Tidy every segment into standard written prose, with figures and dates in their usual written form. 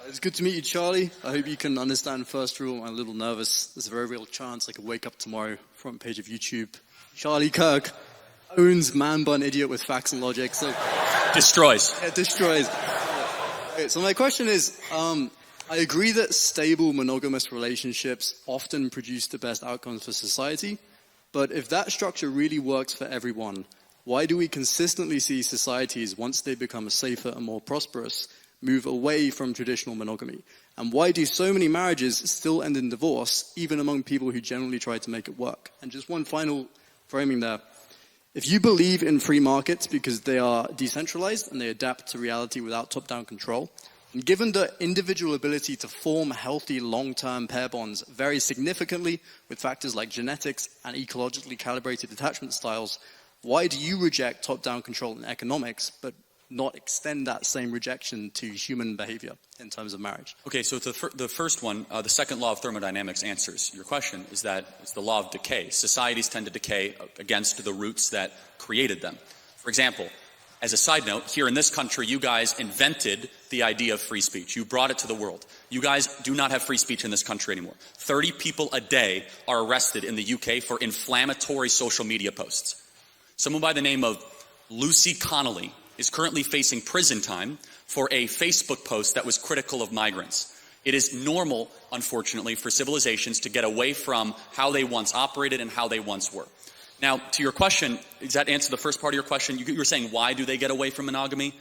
It's good to meet you, Charlie. I hope you can understand first rule. I'm a little nervous. There's a very real chance I could wake up tomorrow, front page of YouTube. Charlie Kirk owns man bun idiot with facts and logic. So destroys. Yeah, destroys. Okay, so my question is, I agree that stable monogamous relationships often produce the best outcomes for society. But if that structure really works for everyone, why do we consistently see societies, once they become safer and more prosperous, move away from traditional monogamy? And why do so many marriages still end in divorce, even among people who generally try to make it work? And just one final framing there. If you believe in free markets because they are decentralized and they adapt to reality without top-down control, and given the individual ability to form healthy long-term pair bonds very significantly with factors like genetics and ecologically calibrated attachment styles, why do you reject top-down control in economics but not extend that same rejection to human behavior in terms of marriage? Okay, so the first one, the second law of thermodynamics answers your question, is that it's the law of decay. Societies tend to decay against the roots that created them. For example, as a side note, here in this country, you guys invented the idea of free speech. You brought it to the world. You guys do not have free speech in this country anymore. 30 people a day are arrested in the UK for inflammatory social media posts. Someone by the name of Lucy Connolly is currently facing prison time for a Facebook post that was critical of migrants. It is normal, unfortunately, for civilizations to get away from how they once operated and how they once were. Now, to your question, does that answer the first part of your question? You were saying, why do they get away from monogamy?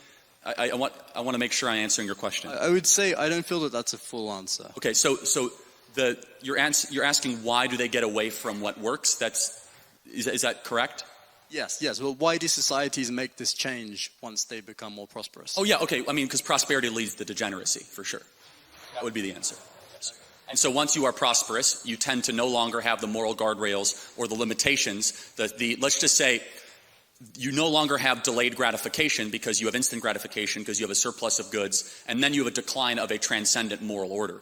I want to make sure I'm answering your question. I would say I don't feel that that's a full answer. Okay, so you're asking why do they get away from what works? Is that correct? Yes. Well, why do societies make this change once they become more prosperous? Oh, yeah, okay. I mean, because prosperity leads to degeneracy, for sure. That would be the answer. And so once you are prosperous, you tend to no longer have the moral guardrails or the limitations. Let's just say you no longer have delayed gratification because you have instant gratification, because you have a surplus of goods, and then you have a decline of a transcendent moral order.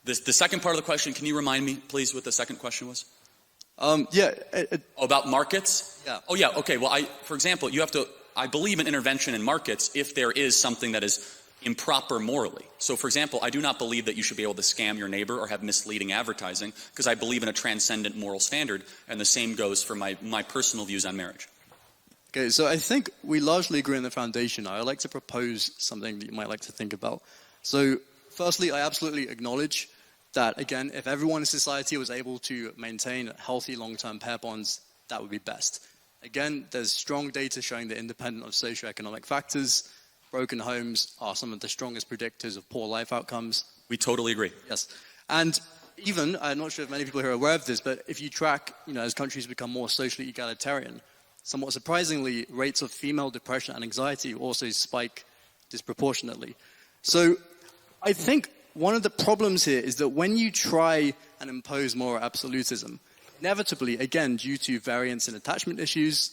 The second part of the question, can you remind me, please, what the second question was? About markets? Yeah. Oh, yeah, okay. Well, for example, I believe in intervention in markets if there is something that is improper morally. So, for example, I do not believe that you should be able to scam your neighbor or have misleading advertising because I believe in a transcendent moral standard, and the same goes for my personal views on marriage. Okay, so I think we largely agree on the foundation. I would like to propose something that you might like to think about. So, firstly, I absolutely acknowledge that, again, if everyone in society was able to maintain healthy long-term pair bonds, that would be best. Again, there's strong data showing that independent of socioeconomic factors, broken homes are some of the strongest predictors of poor life outcomes. We totally agree. Yes. And even, I'm not sure if many people here are aware of this, but if you track, as countries become more socially egalitarian, somewhat surprisingly, rates of female depression and anxiety also spike disproportionately. So I think one of the problems here is that when you try and impose moral absolutism, inevitably, again, due to variance in attachment issues,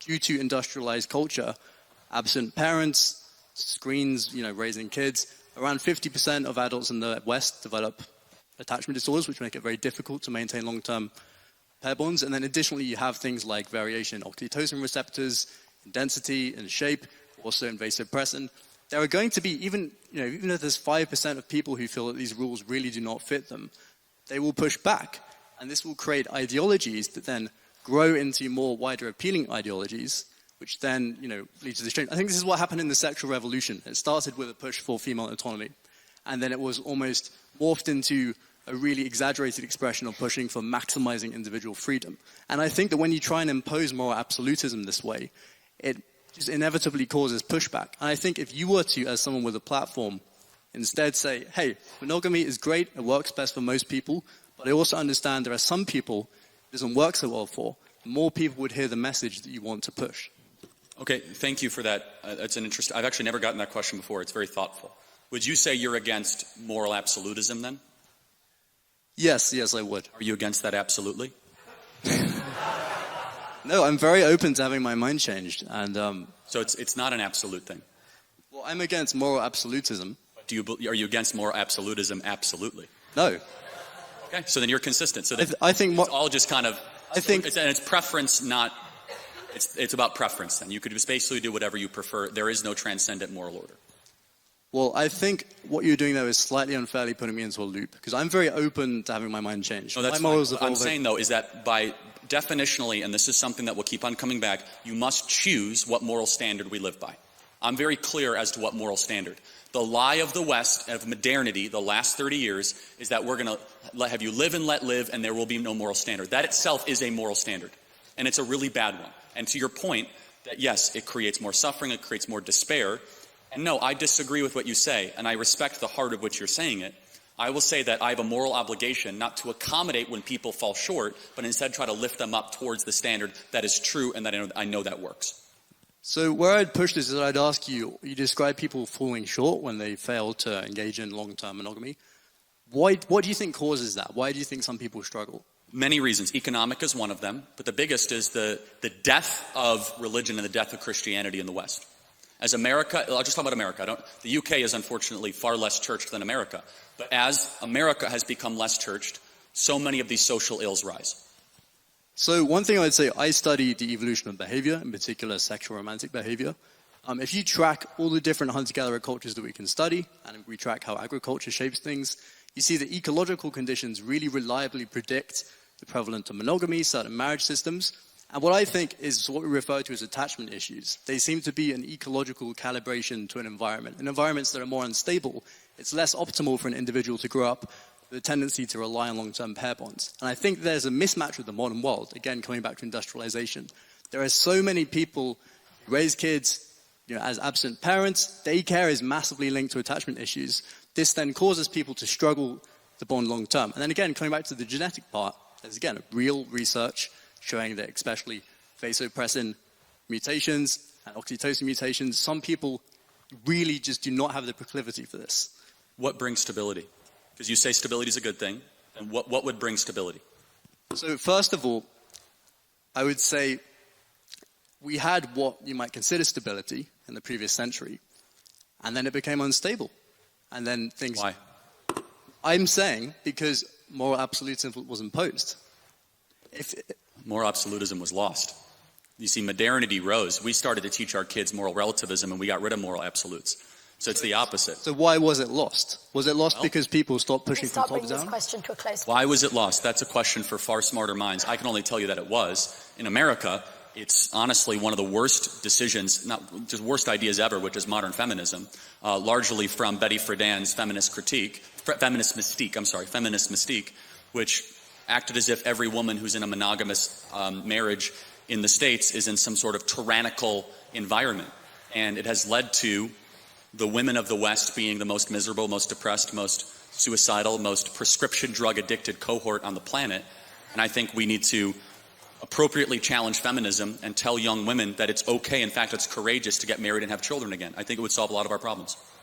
due to industrialized culture, absent parents, screens, raising kids, around 50% of adults in the West develop attachment disorders, which make it very difficult to maintain long-term pair bonds. And then additionally, you have things like variation in oxytocin receptors, in density, in shape, also in vasopressin. There are going to be, even if there's 5% of people who feel that these rules really do not fit them, they will push back. And this will create ideologies that then grow into more wider appealing ideologies, which then, lead to the change. I think this is what happened in the sexual revolution. It started with a push for female autonomy. And then it was almost morphed into a really exaggerated expression of pushing for maximizing individual freedom. And I think that when you try and impose moral absolutism this way, it just inevitably causes pushback. And I think if you were to, as someone with a platform, instead say, hey, monogamy is great, it works best for most people, but I also understand there are some people it doesn't work so well for, more people would hear the message that you want to push. Okay, thank you for that. That's an interesting. I've actually never gotten that question before. It's very thoughtful. Would you say you're against moral absolutism then? Yes, I would. Are you against that absolutely? No, I'm very open to having my mind changed. And so it's not an absolute thing? Well, I'm against moral absolutism. Are you against moral absolutism absolutely? No. Okay, so then you're consistent. So I think it's all just kind of. It's preference, not. It's about preference. Then you could just basically do whatever you prefer. There is no transcendent moral order. Well, I think what you're doing there is slightly unfairly putting me into a loop, because I'm very open to having my mind changed. No, that's my morals fine. What I'm evolve. saying, though, is that by definitionally, and this is something that will keep on coming back, you must choose what moral standard we live by. I'm very clear as to what moral standard. The lie of the West, of modernity, the last 30 years, is that we're going to have you live and let live, and there will be no moral standard. That itself is a moral standard, and it's a really bad one. And to your point, that yes, it creates more suffering, it creates more despair. And no, I disagree with what you say, and I respect the heart of which you're saying it. I will say that I have a moral obligation not to accommodate when people fall short, but instead try to lift them up towards the standard that is true and that I know that works. So where I'd push this is that I'd ask you, you describe people falling short when they fail to engage in long-term monogamy. What do you think causes that? Why do you think some people struggle? Many reasons. Economic is one of them, but the biggest is the death of religion and the death of Christianity in the West. As America, I'll just talk about America. The UK is unfortunately far less churched than America. But as America has become less churched, so many of these social ills rise. So one thing I would say, I study the evolution of behavior, in particular sexual romantic behavior. If you track all the different hunter-gatherer cultures that we can study, and we track how agriculture shapes things, you see that ecological conditions really reliably predict the prevalence of monogamy, certain marriage systems. And what I think is what we refer to as attachment issues. They seem to be an ecological calibration to an environment. In environments that are more unstable, it's less optimal for an individual to grow up with a tendency to rely on long-term pair bonds. And I think there's a mismatch with the modern world, again, coming back to industrialization. There are so many people who raise kids as absent parents. Daycare is massively linked to attachment issues. This then causes people to struggle to bond long-term. And then again, coming back to the genetic part, there's again real research showing that especially vasopressin mutations and oxytocin mutations, some people really just do not have the proclivity for this. What brings stability? Because you say stability is a good thing, and what would bring stability? So first of all, I would say we had what you might consider stability in the previous century, and then it became unstable. And then things... Why? I'm saying because moral absolutism was imposed. Moral absolutism was lost. You see, modernity rose. We started to teach our kids moral relativism, and we got rid of moral absolutes. So it's the opposite. So why was it lost? Was it lost because people stopped pushing from top down? This question to a close. Why was it lost? That's a question for far smarter minds. I can only tell you that it was. In America, it's honestly one of the worst decisions, not just worst ideas ever, which is modern feminism, largely from Betty Friedan's feminist mystique, which acted as if every woman who's in a monogamous marriage in the States is in some sort of tyrannical environment. And it has led to the women of the West being the most miserable, most depressed, most suicidal, most prescription drug addicted cohort on the planet. And I think we need to appropriately challenge feminism and tell young women that it's okay, in fact, it's courageous to get married and have children again. I think it would solve a lot of our problems.